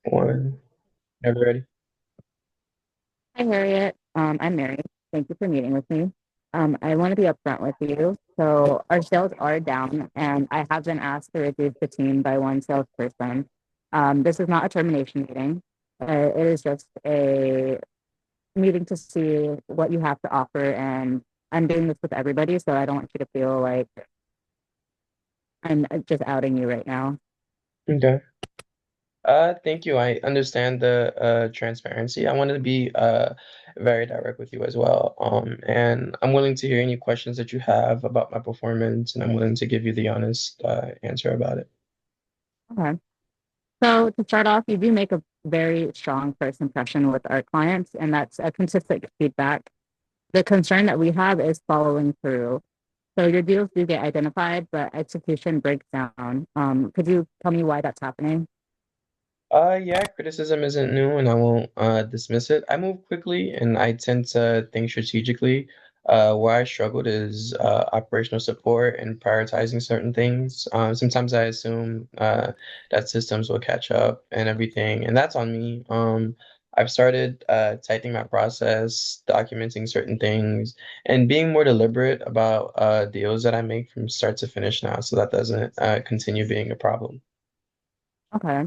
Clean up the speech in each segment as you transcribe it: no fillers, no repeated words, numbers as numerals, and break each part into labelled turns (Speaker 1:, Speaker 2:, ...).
Speaker 1: One. Never ready.
Speaker 2: Hi, Harriet. I'm Mary. Thank you for meeting with me. I want to be upfront with you. So our sales are down, and I have been asked to reduce the team by one salesperson. This is not a termination meeting. It is just a meeting to see what you have to offer, and I'm doing this with everybody, so I don't want you to feel like I'm just outing you right now.
Speaker 1: Okay. Thank you. I understand the transparency. I wanted to be very direct with you as well. And I'm willing to hear any questions that you have about my performance, and I'm willing to give you the honest answer about it.
Speaker 2: Okay. So to start off, you do make a very strong first impression with our clients, and that's a consistent feedback. The concern that we have is following through. So your deals do get identified, but execution breaks down. Could you tell me why that's happening?
Speaker 1: Yeah, criticism isn't new, and I won't dismiss it. I move quickly, and I tend to think strategically. Where I struggled is operational support and prioritizing certain things. Sometimes I assume that systems will catch up and everything, and that's on me. I've started tightening my process, documenting certain things, and being more deliberate about deals that I make from start to finish now, so that doesn't continue being a problem.
Speaker 2: Okay.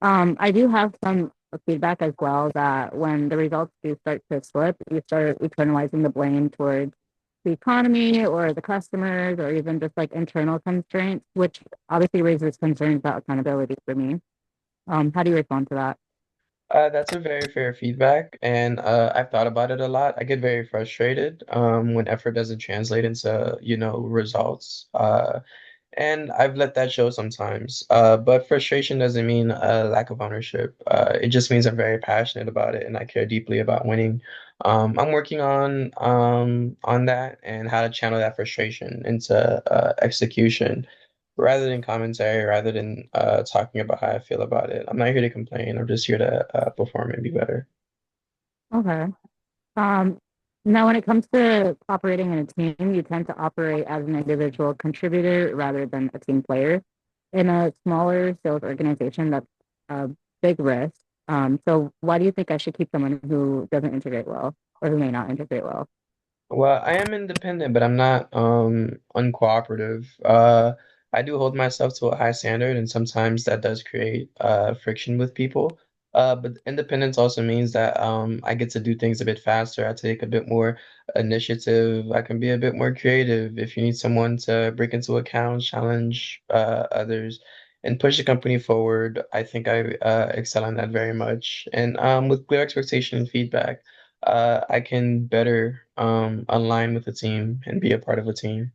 Speaker 2: I do have some feedback as well that when the results do start to slip, you start internalizing the blame towards the economy or the customers or even just like internal constraints, which obviously raises concerns about accountability for me. How do you respond to that?
Speaker 1: That's a very fair feedback, and I've thought about it a lot. I get very frustrated when effort doesn't translate into, results. And I've let that show sometimes. But frustration doesn't mean a lack of ownership. It just means I'm very passionate about it and I care deeply about winning. I'm working on that and how to channel that frustration into execution rather than commentary, rather than talking about how I feel about it. I'm not here to complain. I'm just here to perform and be better.
Speaker 2: Okay. Um, Now, when it comes to operating in a team, you tend to operate as an individual contributor rather than a team player. In a smaller sales organization, that's a big risk. So why do you think I should keep someone who doesn't integrate well or who may not integrate well?
Speaker 1: Well, I am independent, but I'm not uncooperative. I do hold myself to a high standard, and sometimes that does create friction with people. But independence also means that I get to do things a bit faster. I take a bit more initiative. I can be a bit more creative. If you need someone to break into accounts, challenge others, and push the company forward, I think I excel in that very much. And with clear expectation and feedback, I can better align with the team and be a part of a team.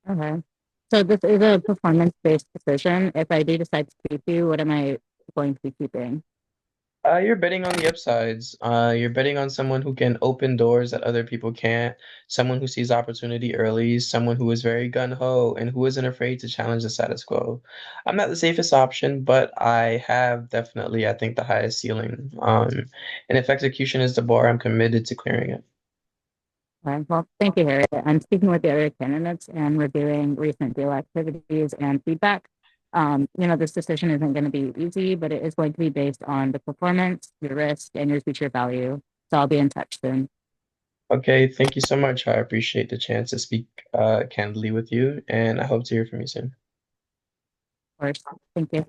Speaker 2: Okay. So this is a performance-based decision. If I do decide to keep you, what am I going to be keeping?
Speaker 1: You're betting on the upsides. You're betting on someone who can open doors that other people can't, someone who sees opportunity early, someone who is very gung-ho and who isn't afraid to challenge the status quo. I'm not the safest option, but I have definitely, I think, the highest ceiling. And if execution is the bar, I'm committed to clearing it.
Speaker 2: Okay. Well, thank you, Harriet. I'm speaking with the other candidates and reviewing recent deal activities and feedback. This decision isn't going to be easy, but it is going to be based on the performance, your risk, and your future value. So I'll be in touch soon.
Speaker 1: Okay, thank you so much. I appreciate the chance to speak candidly with you, and I hope to hear from you soon.
Speaker 2: Of course. Thank you.